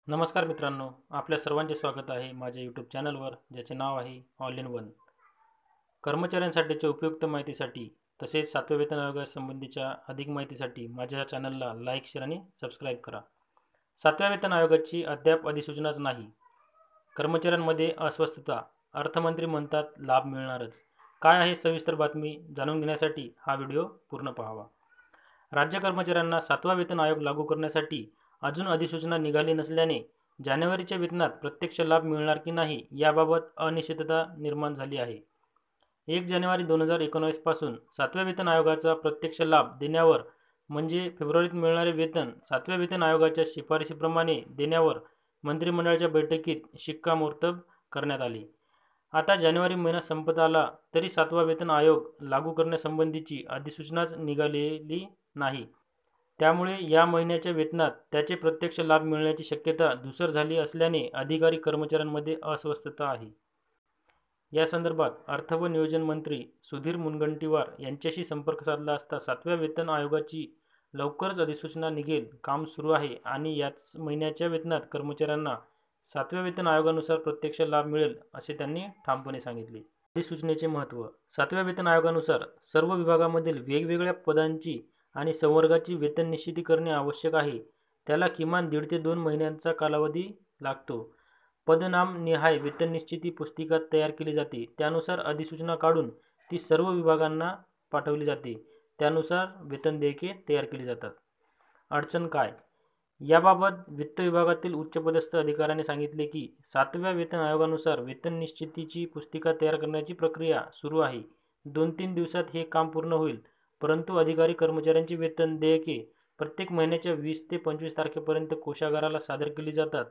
नमस्कार मित्रांनो, आपल्या सर्वांचे स्वागत आहे माझ्या यूट्यूब चॅनलवर, ज्याचे नाव आहे ऑल इन वन. कर्मचाऱ्यांसाठीच्या उपयुक्त माहितीसाठी तसेच 7व्या वेतन आयोगासंबंधीच्या अधिक माहितीसाठी माझ्या चॅनलला लाईक, शेअर आणि सबस्क्राईब करा. 7व्या वेतन आयोगाची अद्याप अधिसूचनाच नाही. कर्मचाऱ्यांमध्ये अस्वस्थता, अर्थमंत्री म्हणतात लाभ मिळणारच. काय आहे सविस्तर बातमी? जाणून घेण्यासाठी हा व्हिडिओ पूर्ण पाहावा. राज्य कर्मचाऱ्यांना 7वा वेतन आयोग लागू करण्यासाठी अजून अधिसूचना निघाली नसल्याने जानेवारीच्या वेतनात प्रत्यक्ष लाभ मिळणार की नाही याबाबत अनिश्चितता निर्माण झाली आहे. 1 जानेवारी 2019 पासून 7व्या वेतन आयोगाचा प्रत्यक्ष लाभ देण्यावर म्हणजे फेब्रुवारीत मिळणारे वेतन 7व्या वेतन आयोगाच्या शिफारशीप्रमाणे देण्यावर मंत्रिमंडळाच्या बैठकीत शिक्कामोर्तब करण्यात आले. आता जानेवारी महिना संपत आला तरी 7वा वेतन आयोग लागू करण्यासंबंधीची अधिसूचनाच निघालेली नाही. त्यामुळे या महिन्याच्या वेतनात त्याचे प्रत्यक्ष लाभ मिळण्याची शक्यता धूसर झाली असल्याने अधिकारी कर्मचाऱ्यांमध्ये अस्वस्थता आहे. या संदर्भात अर्थ व नियोजन मंत्री सुधीर मुनगंटीवार यांच्याशी संपर्क साधला असता 7व्या वेतन आयोगाची लवकरच अधिसूचना निघेल, काम सुरू आहे आणि याच महिन्याच्या वेतनात कर्मचाऱ्यांना 7व्या वेतन आयोगानुसार प्रत्यक्ष लाभ मिळेल असे त्यांनी ठामपणे सांगितले. अधिसूचनेचे महत्त्व. 7व्या वेतन आयोगानुसार सर्व विभागामधील वेगवेगळ्या पदांची आणि संवर्गाची वेतन निश्चिती करणे आवश्यक आहे. त्याला किमान 1.5 ते 2 महिन्यांचा कालावधी लागतो. पदनाम निहाय वेतन निश्चिती पुस्तिका तयार केली जाते. त्यानुसार अधिसूचना काढून ती सर्व विभागांना पाठवली जाते. त्यानुसार वेतन देयके तयार केली जातात. अडचण काय? याबाबत वित्त विभागातील उच्चपदस्थ अधिकाऱ्याने सांगितले की 7व्या वेतन आयोगानुसार वेतन निश्चितीची पुस्तिका तयार करण्याची प्रक्रिया सुरू आहे. 2-3 दिवसात हे काम पूर्ण होईल. परंतु अधिकारी कर्मचाऱ्यांची वेतन देयके प्रत्येक महिन्याच्या 20 ते 25 तारखेपर्यंत कोषागाराला सादर केली जातात.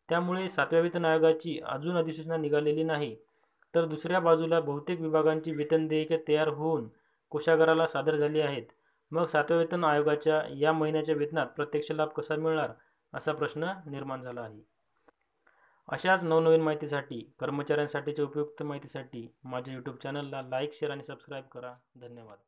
त्यामुळे 7व्या वेतन आयोगाची अजून अधिसूचना निघालेली नाही. तर दुसऱ्या बाजूला बहुतेक विभागांची वेतन देयके तयार होऊन कोषागाराला सादर झाली आहेत. मग 7व्या वेतन आयोगाच्या या महिन्याच्या वेतनात प्रत्यक्ष लाभ कसा मिळणार असा प्रश्न निर्माण झाला आहे. अशाच नवनवीन माहितीसाठी, कर्मचाऱ्यांसाठीच्या उपयुक्त माहितीसाठी माझ्या यूट्यूब चॅनलला लाईक, शेअर आणि सबस्क्राईब करा. धन्यवाद.